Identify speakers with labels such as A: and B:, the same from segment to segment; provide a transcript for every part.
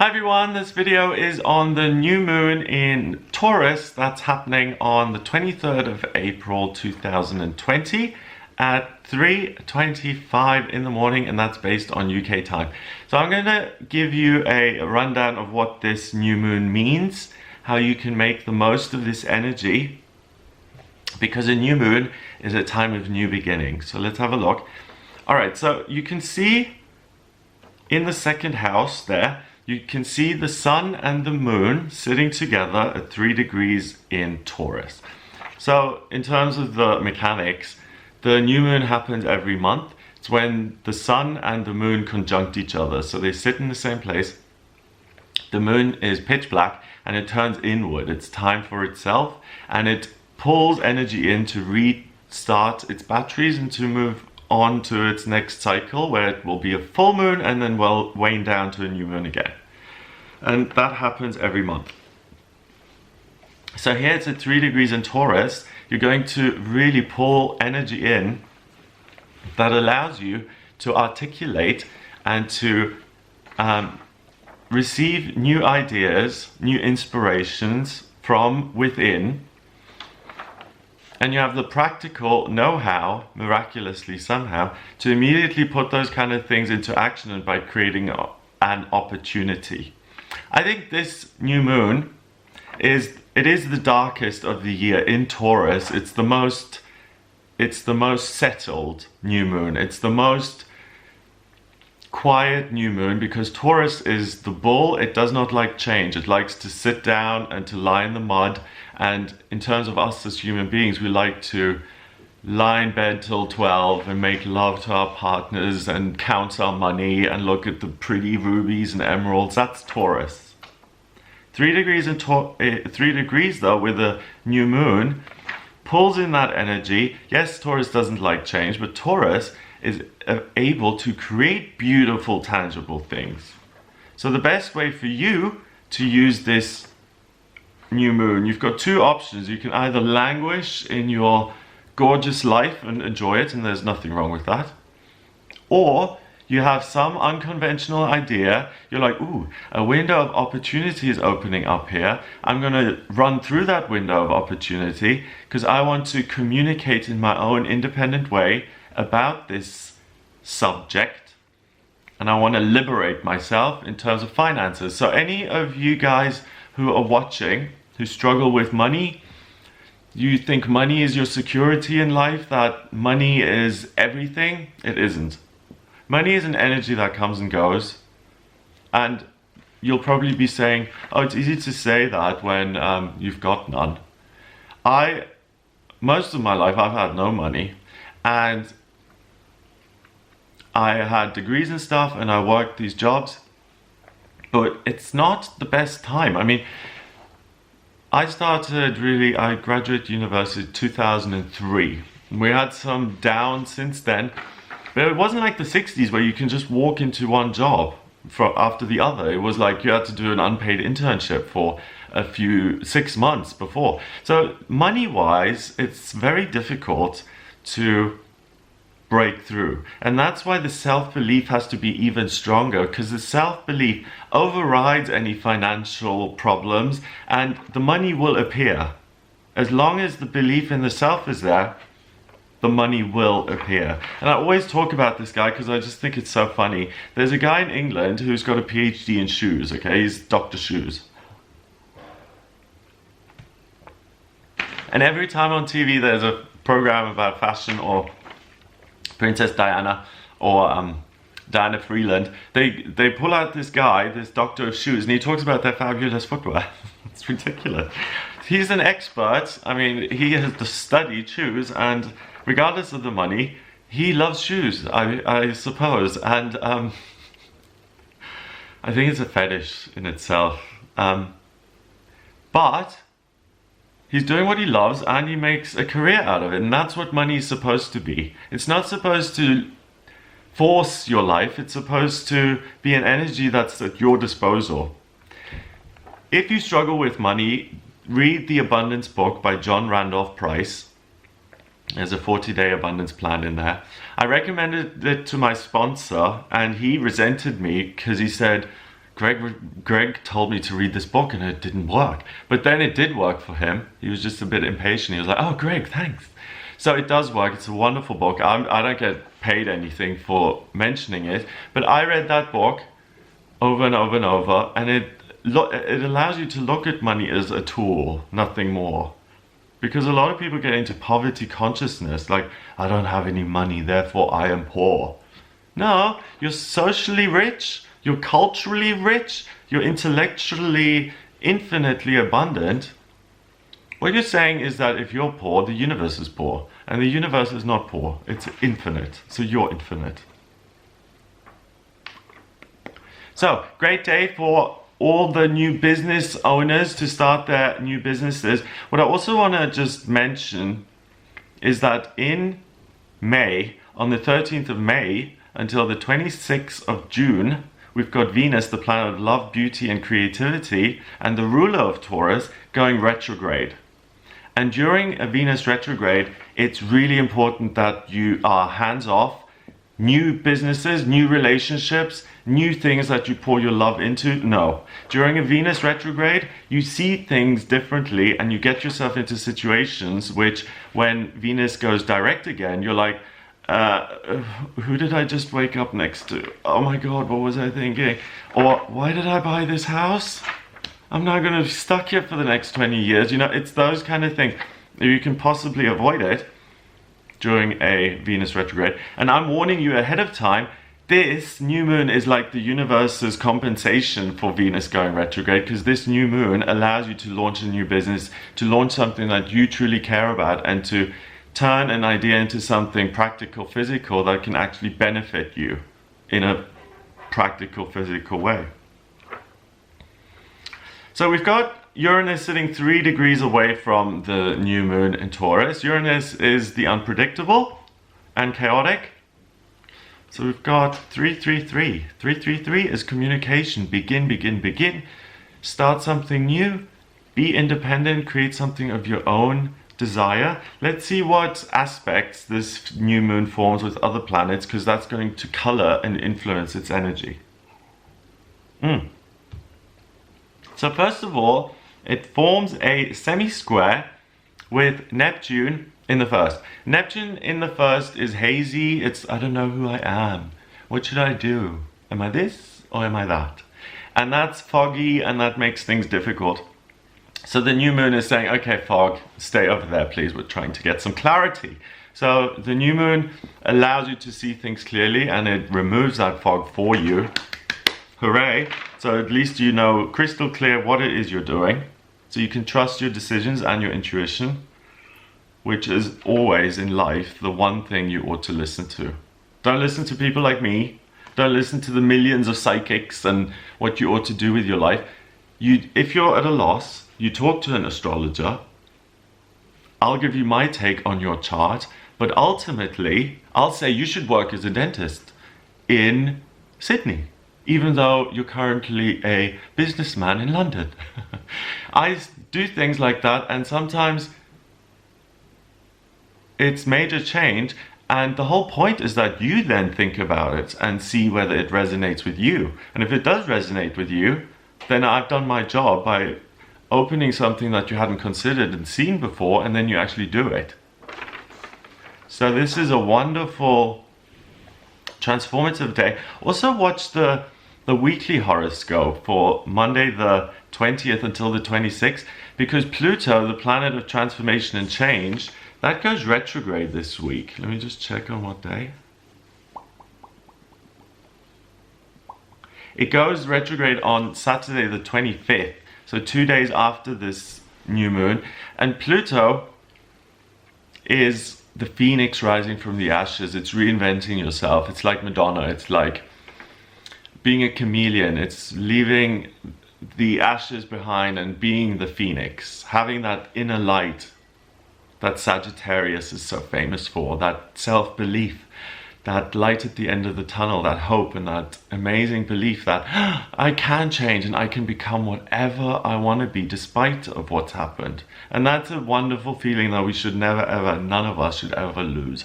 A: Hi everyone, this video is on the new moon in Taurus that's happening on the 23rd of April 2020 at 3:25 in the morning, and that's based on UK time. So I'm going to give you a rundown of what this new moon means, how you can make the most of this energy, because a new moon is a time of new beginnings. So let's have a look. Alright, so you can see in the second house there, you can see the sun and the moon sitting together at 3 degrees in Taurus. So in terms of the mechanics, the new moon happens every month. It's when the sun and the moon conjunct each other. So they sit in the same place. The moon is pitch black and it turns inward. It's time for itself, and it pulls energy in to restart its batteries and to move on to its next cycle, where it will be a full moon and then will wane down to a new moon again. And that happens every month. So here it's at 3 degrees in Taurus. You're going to really pull energy in that allows you to articulate and to receive new ideas, new inspirations from within. And you have the practical know-how, miraculously somehow, to immediately put those kind of things into action and by creating an opportunity. I think this new moon is the darkest of the year in Taurus. It's the most settled new moon. It's the most quiet new moon, because Taurus is the bull. It does not like change. It likes to sit down and to lie in the mud. And in terms of us as human beings, we like to lie in bed till 12 and make love to our partners and count our money and look at the pretty rubies and emeralds. That's Taurus. 3 degrees in 3 degrees though, with a new moon, pulls in that energy. Yes, Taurus doesn't like change, but Taurus is able to create beautiful, tangible things. So the best way for you to use this new moon, you've got two options. You can either languish in your gorgeous life and enjoy it, and there's nothing wrong with that, or you have some unconventional idea. You're like, ooh, a window of opportunity is opening up here. I'm gonna run through that window of opportunity because I want to communicate in my own independent way about this subject, and I want to liberate myself in terms of finances. So any of you guys who are watching who struggle with money, you think money is your security in life, that money is everything. It isn't. Money is an energy that comes and goes, and you'll probably be saying, oh, it's easy to say that when you've got none. Most of my life I've had no money, and I had degrees and stuff, and I worked these jobs, but it's not the best time. I mean, I graduated university 2003. We had some down since then, but it wasn't like the 60s where you can just walk into one job after the other. It was like you had to do an unpaid internship for 6 months before. So money-wise, it's very difficult to break through, and that's why the self-belief has to be even stronger, because the self-belief overrides any financial problems, and the money will appear. As long as the belief in the self is there, the money will appear. And I always talk about this guy because I just think it's so funny. There's a guy in England who's got a PhD in shoes, okay? He's Dr. Shoes. And every time on TV there's a program about fashion, or Princess Diana, or Diana Freeland, they pull out this guy, this doctor of shoes, and he talks about their fabulous footwear. It's ridiculous. He's an expert. I mean, he has studied shoes, and regardless of the money, he loves shoes, I suppose. And I think it's a fetish in itself. But he's doing what he loves, and he makes a career out of it, and that's what money is supposed to be. It's not supposed to force your life. It's supposed to be an energy that's at your disposal. If you struggle with money, read the Abundance book by John Randolph Price. There's a 40-day abundance plan in there. I recommended it to my sponsor, and he resented me because he said, Greg told me to read this book and it didn't work. But then it did work for him. He was just a bit impatient. He was like, oh, Greg, thanks. So it does work. It's a wonderful book. I don't get paid anything for mentioning it, but I read that book over and over and over, and it allows you to look at money as a tool, nothing more. Because a lot of people get into poverty consciousness, like, I don't have any money, therefore I am poor. No, you're socially rich, you're culturally rich, you're intellectually infinitely abundant. What you're saying is that if you're poor, the universe is poor. And the universe is not poor, it's infinite. So you're infinite. So, great day for all the new business owners to start their new businesses. What I also want to just mention is that in May, on the 13th of May until the 26th of June, we've got Venus, the planet of love, beauty, and creativity, and the ruler of Taurus, going retrograde. And during a Venus retrograde, it's really important that you are hands-off. New businesses, new relationships, new things that you pour your love into, no. During a Venus retrograde, you see things differently and you get yourself into situations which, when Venus goes direct again, you're like, who did I just wake up next to? Oh my God, what was I thinking? Or, why did I buy this house? I'm not going to be stuck here for the next 20 years. You know, it's those kind of things. You can possibly avoid it during a Venus retrograde. And I'm warning you ahead of time, this new moon is like the universe's compensation for Venus going retrograde, because this new moon allows you to launch a new business, to launch something that you truly care about, and to turn an idea into something practical, physical, that can actually benefit you in a practical, physical way. So we've got Uranus sitting 3 degrees away from the new moon in Taurus. Uranus is the unpredictable and chaotic. So we've got 333. 333 is communication. Begin, begin, begin. Start something new. Be independent. Create something of your own desire. Let's see what aspects this new moon forms with other planets, because that's going to color and influence its energy. So first of all, it forms a semi-square with Neptune in the first. Neptune in the first is hazy. It's, I don't know who I am. What should I do? Am I this or am I that? And that's foggy, and that makes things difficult. So the new moon is saying, okay, fog, stay over there, please. We're trying to get some clarity. So the new moon allows you to see things clearly, and it removes that fog for you. Hooray. So at least you know crystal clear what it is you're doing. So you can trust your decisions and your intuition, which is always in life the one thing you ought to listen to. Don't listen to people like me. Don't listen to the millions of psychics and what you ought to do with your life. If you're at a loss, you talk to an astrologer. I'll give you my take on your chart, but ultimately, I'll say you should work as a dentist in Sydney, even though you're currently a businessman in London. I do things like that, and sometimes it's major change, and the whole point is that you then think about it and see whether it resonates with you. And if it does resonate with you, then I've done my job by opening something that you hadn't considered and seen before, and then you actually do it. So this is a wonderful transformative day. Also watch the weekly horoscope for Monday the 20th until the 26th, because Pluto, the planet of transformation and change, that goes retrograde this week. Let me just check on what day. It goes retrograde on Saturday the 25th, so 2 days after this new moon. And Pluto is the phoenix rising from the ashes. It's reinventing yourself. It's like Madonna. It's like being a chameleon. It's leaving the ashes behind and being the phoenix, having that inner light that Sagittarius is so famous for, that self-belief, that light at the end of the tunnel, that hope, and that amazing belief that I can change and I can become whatever I want to be despite of what's happened. And that's a wonderful feeling that we should never ever, none of us should ever lose.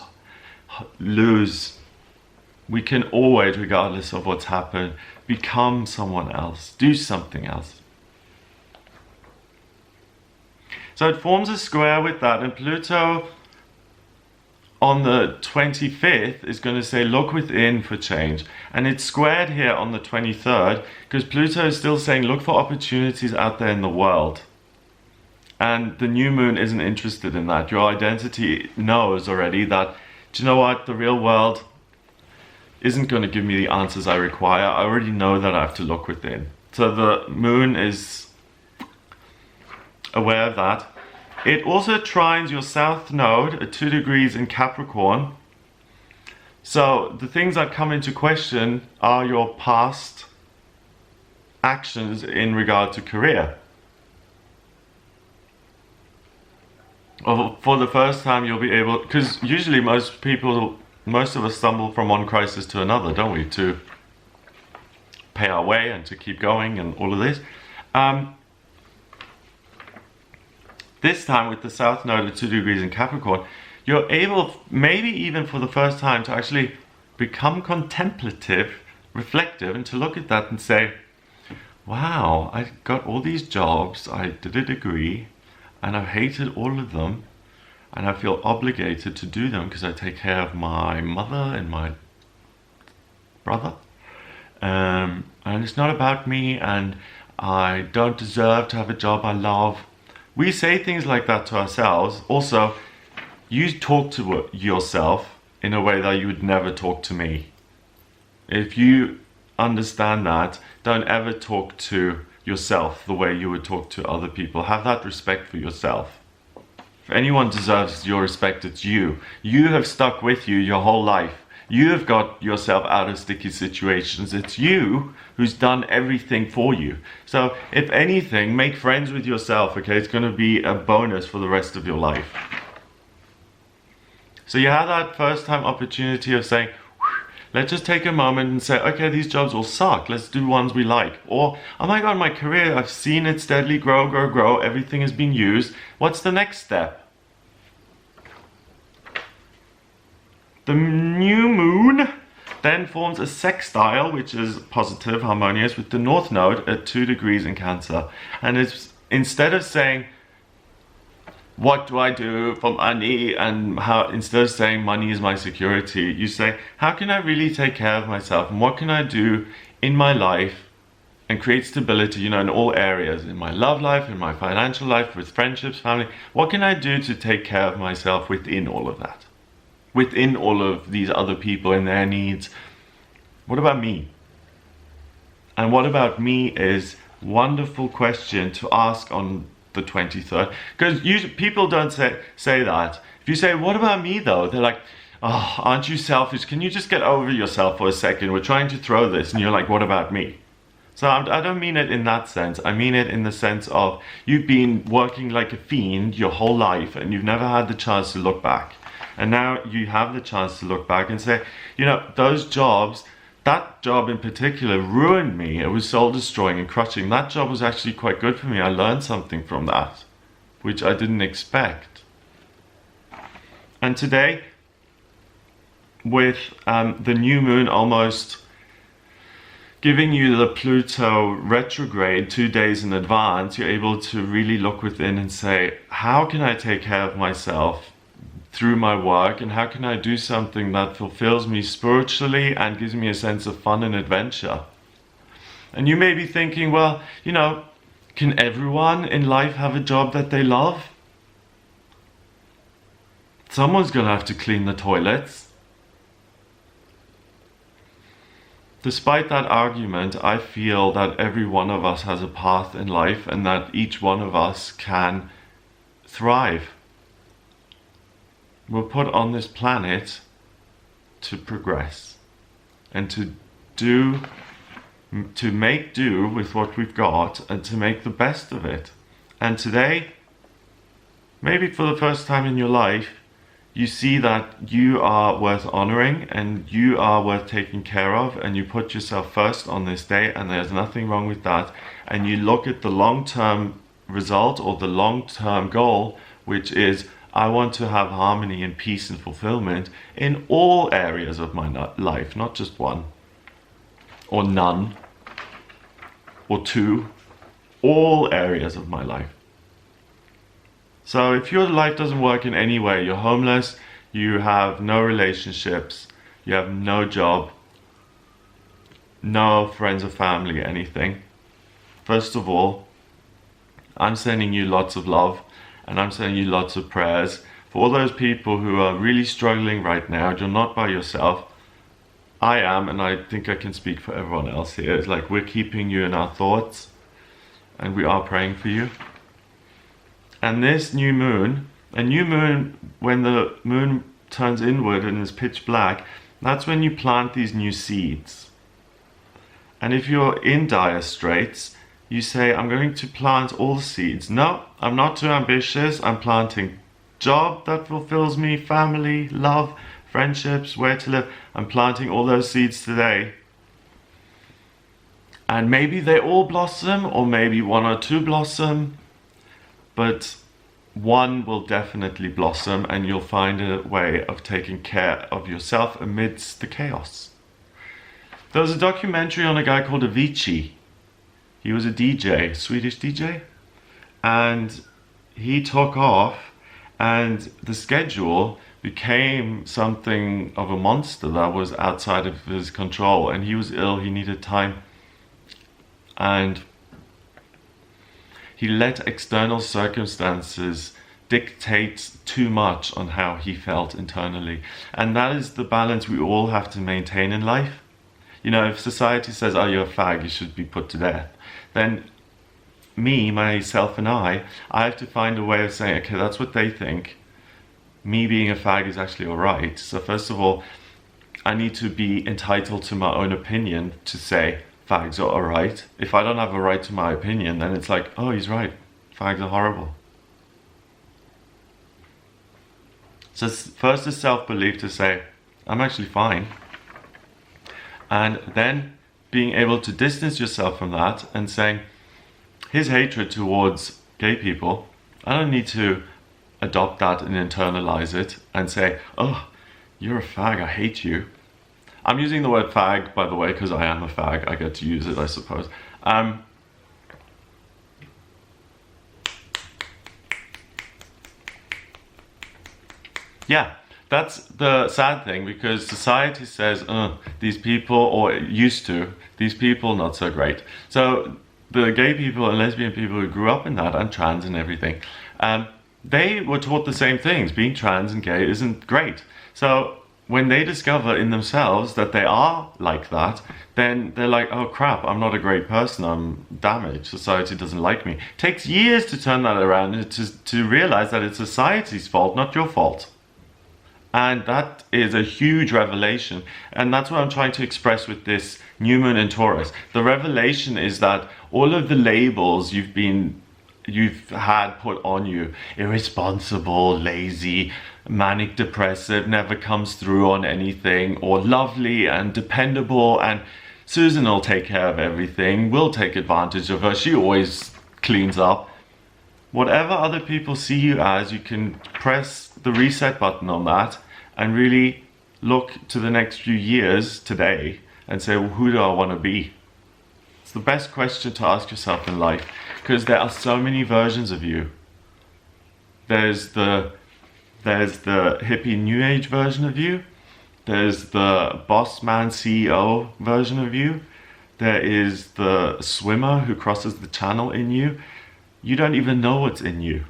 A: We can always, regardless of what's happened, become someone else, do something else. So it forms a square with that, and Pluto on the 25th is going to say look within for change, and it's squared here on the 23rd because Pluto is still saying look for opportunities out there in the world. And the new moon isn't interested in that. Your identity knows already that, do you know what, the real world isn't going to give me the answers I require. I already know that I have to look within. So the moon is aware of that. It also trines your south node at 2 degrees in Capricorn. So the things that come into question are your past actions in regard to career. Or for the first time you'll be able, because usually most of us stumble from one crisis to another, don't we? To pay our way and to keep going and all of this. This time with the South Node at 2 degrees in Capricorn, you're able, maybe even for the first time, to actually become contemplative, reflective, and to look at that and say, wow, I got all these jobs, I did a degree, and I've hated all of them, and I feel obligated to do them because I take care of my mother and my brother. And it's not about me, and I don't deserve to have a job I love. We say things like that to ourselves. Also, you talk to yourself in a way that you would never talk to me. If you understand that, don't ever talk to yourself the way you would talk to other people. Have that respect for yourself. If anyone deserves your respect, it's you. You have stuck with you your whole life. You have got yourself out of sticky situations. It's you who's done everything for you. So if anything, make friends with yourself, okay? It's going to be a bonus for the rest of your life. So you have that first time opportunity of saying, let's just take a moment and say, okay, these jobs will suck. Let's do ones we like. Or, oh my God, my career, I've seen it steadily grow. Everything has been used. What's the next step? The new moon then forms a sextile, which is positive, harmonious, with the north node at 2 degrees in Cancer. And it's, instead of saying, what do I do for money? And how, instead of saying money is my security, you say, how can I really take care of myself? And what can I do in my life and create stability, in all areas, in my love life, in my financial life, with friendships, family. What can I do to take care of myself within all of that? Within all of these other people and their needs. What about me? And what about me is a wonderful question to ask on the 23rd, because people don't say that. If you say, what about me though? They're like, oh, aren't you selfish? Can you just get over yourself for a second? We're trying to throw this. And you're like, what about me? So I don't mean it in that sense. I mean it in the sense of you've been working like a fiend your whole life and you've never had the chance to look back. And now you have the chance to look back and say, those jobs, that job in particular ruined me. It was soul destroying and crushing. That job was actually quite good for me. I learned something from that, which I didn't expect. And today, with the new moon almost giving you the Pluto retrograde 2 days in advance, you're able to really look within and say, how can I take care of myself through my work, and how can I do something that fulfills me spiritually and gives me a sense of fun and adventure? And you may be thinking, well, can everyone in life have a job that they love? Someone's gonna have to clean the toilets. Despite that argument, I feel that every one of us has a path in life and that each one of us can thrive. We're put on this planet to progress and to make do with what we've got and to make the best of it. And today, maybe for the first time in your life, you see that you are worth honoring and you are worth taking care of, and you put yourself first on this day, and there's nothing wrong with that. And you look at the long-term result or the long-term goal, which is, I want to have harmony and peace and fulfillment in all areas of my life, not just one or none. or to all areas of my life. So if your life doesn't work in any way, you're homeless, you have no relationships, you have no job, no friends or family, anything. First of all, I'm sending you lots of love, and I'm sending you lots of prayers for all those people who are really struggling right now. You're not by yourself. I am, and I think I can speak for everyone else here. It's like we're keeping you in our thoughts, and we are praying for you. And this new moon, a new moon, when the moon turns inward and is pitch black, that's when you plant these new seeds. And if you're in dire straits, you say, I'm going to plant all the seeds. No, I'm not too ambitious. I'm planting job that fulfills me, family, love, friendships, where to live. I'm planting all those seeds today. And maybe they all blossom, or maybe one or two blossom, but one will definitely blossom, and you'll find a way of taking care of yourself amidst the chaos. There was a documentary on a guy called Avicii. He was a DJ, Swedish DJ, and he took off, and the schedule became something of a monster that was outside of his control, and he was ill, he needed time, and he let external circumstances dictate too much on how he felt internally. And that is the balance we all have to maintain in life. You know, if society says, oh, you're a fag, you should be put to death, then me, myself and I have to find a way of saying, okay, that's what they think. Me being a fag is actually all right. So first of all, I need to be entitled to my own opinion to say fags are all right. If I don't have a right to my opinion, then it's like, oh, he's right. Fags are horrible. So first is self-belief to say, I'm actually fine. And then being able to distance yourself from that and saying, his hatred towards gay people, I don't need to adopt that and internalize it and say, oh, you're a fag, I hate you. I'm using the word fag, by the way, because I am a fag. I get to use it, I suppose. Yeah, that's the sad thing, because society says, these people, or used to, these people not so great. So the gay people and lesbian people who grew up in that, and trans and everything, they were taught the same things. Being trans and gay isn't great. So when they discover in themselves that they are like that, then they're like, oh crap, I'm not a great person, I'm damaged, society doesn't like me. It takes years to turn that around and to realize that it's society's fault, not your fault. And that is a huge revelation. And that's what I'm trying to express with this new moon in Taurus. The revelation is that all of the labels you've had put on you, irresponsible, lazy, manic depressive, never comes through on anything, or lovely and dependable, and Susan will take care of everything, we'll take advantage of her, she always cleans up. Whatever other people see you as, you can press the reset button on that and really look to the next few years today and say, well, who do I want to be? It's the best question to ask yourself in life, because there are so many versions of you. There's the hippie new age version of you. There's the boss man CEO version of you. There is the swimmer who crosses the channel in you. You don't even know what's in you.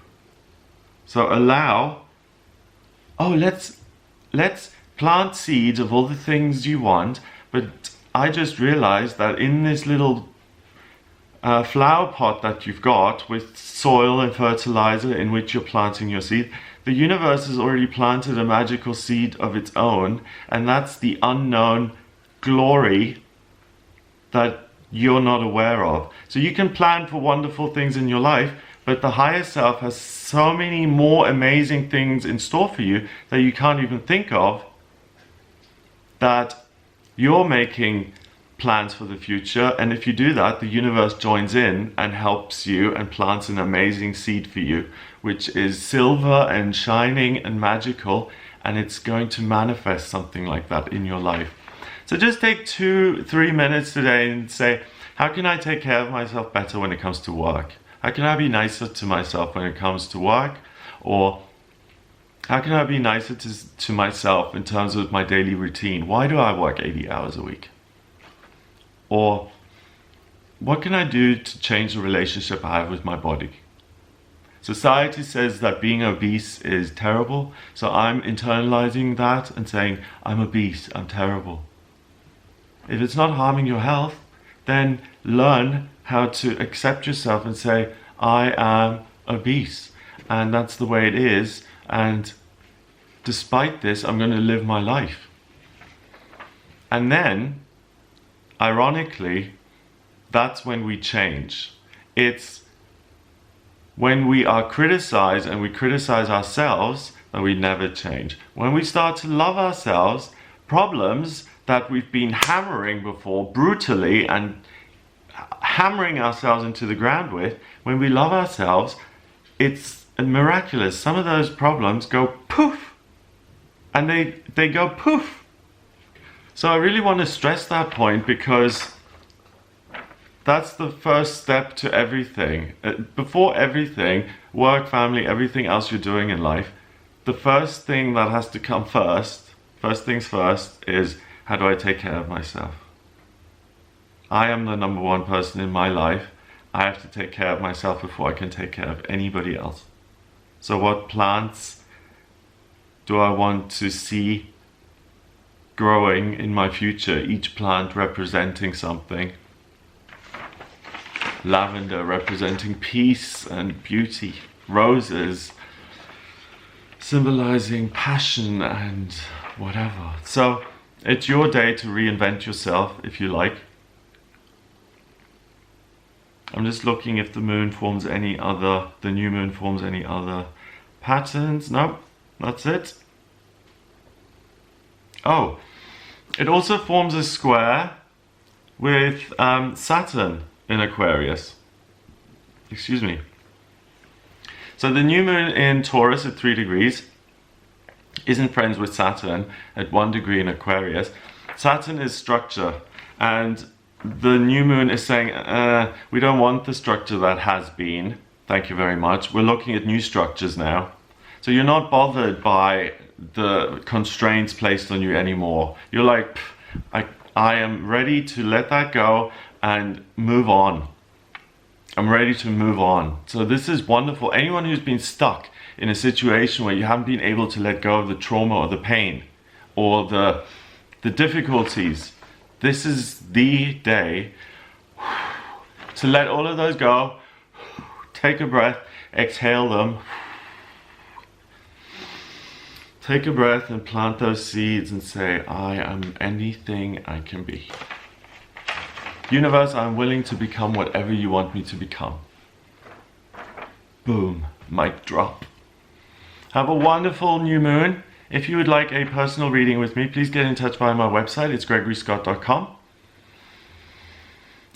A: So allow, let's plant seeds of all the things you want, but I just realized that in this little flower pot that you've got with soil and fertilizer in which you're planting your seed, the universe has already planted a magical seed of its own, and that's the unknown glory that you're not aware of. So you can plan for wonderful things in your life, but the higher self has so many more amazing things in store for you that you can't even think of, that you're making plans for the future. And if you do that, the universe joins in and helps you and plants an amazing seed for you, which is silver and shining and magical, and it's going to manifest something like that in your life. So just take 2-3 minutes today and say, How can I take care of myself better when it comes to work? How can I be nicer to myself when it comes to work? Or how can I be nicer to myself in terms of my daily routine? Why do I work 80 hours a week? Or what can I do to change the relationship I have with my body? Society says that being obese is terrible, so I'm internalizing that and saying, I'm obese, I'm terrible. If it's not harming your health, then learn how to accept yourself and say, I am obese, and that's the way it is, and despite this, I'm going to live my life. And then, ironically, that's when we change. It's when we are criticized and we criticize ourselves that we never change. When we start to love ourselves, problems that we've been hammering before brutally and hammering ourselves into the ground with, when we love ourselves, it's miraculous. Some of those problems go poof, and they go poof. So I really want to stress that point, because that's the first step to everything. Before everything, work, family, everything else you're doing in life, the first thing that has to come first things first, is how do I take care of myself? I am the number one person in my life. I have to take care of myself before I can take care of anybody else. So what plants do I want to see growing in my future? Each plant representing something. Lavender representing peace and beauty. Roses symbolizing passion and whatever. So it's your day to reinvent yourself, if you like. I'm just looking if the moon forms any other, the new moon forms any other patterns. Nope, that's it. Oh, it also forms a square with Saturn in Aquarius. Excuse me. So the new moon in Taurus at 3 degrees isn't friends with Saturn at 1 degree in Aquarius. Saturn is structure, and the new moon is saying, we don't want the structure that has been. Thank you very much. We're looking at new structures now. So you're not bothered by the constraints placed on you anymore. You're like, I am ready to let that go and move on. I'm ready to move on. So this is wonderful. Anyone who's been stuck in a situation where you haven't been able to let go of the trauma or the pain or the difficulties, this is the day to let all of those go. Take a breath, exhale them. Take a breath and plant those seeds and say, I am anything I can be. Universe, I'm willing to become whatever you want me to become. Boom, mic drop. Have a wonderful new moon. If you would like a personal reading with me, please get in touch via my website. It's gregoryscott.com.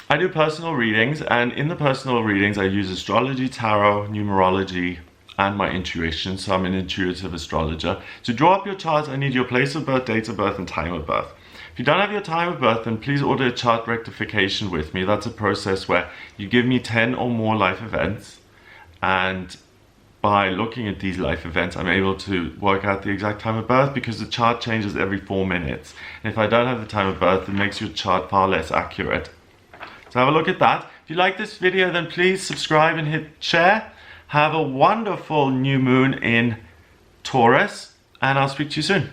A: I do personal readings, and in the personal readings I use astrology, tarot, numerology, and my intuition. So I'm an intuitive astrologer. To draw up your charts, I need your place of birth, date of birth, and time of birth. If you don't have your time of birth, then please order a chart rectification with me. That's a process where you give me 10 or more life events, and by looking at these life events, I'm able to work out the exact time of birth, because the chart changes every 4 minutes. And if I don't have the time of birth, it makes your chart far less accurate. So have a look at that. If you like this video, then please subscribe and hit share. Have a wonderful new moon in Taurus, and I'll speak to you soon.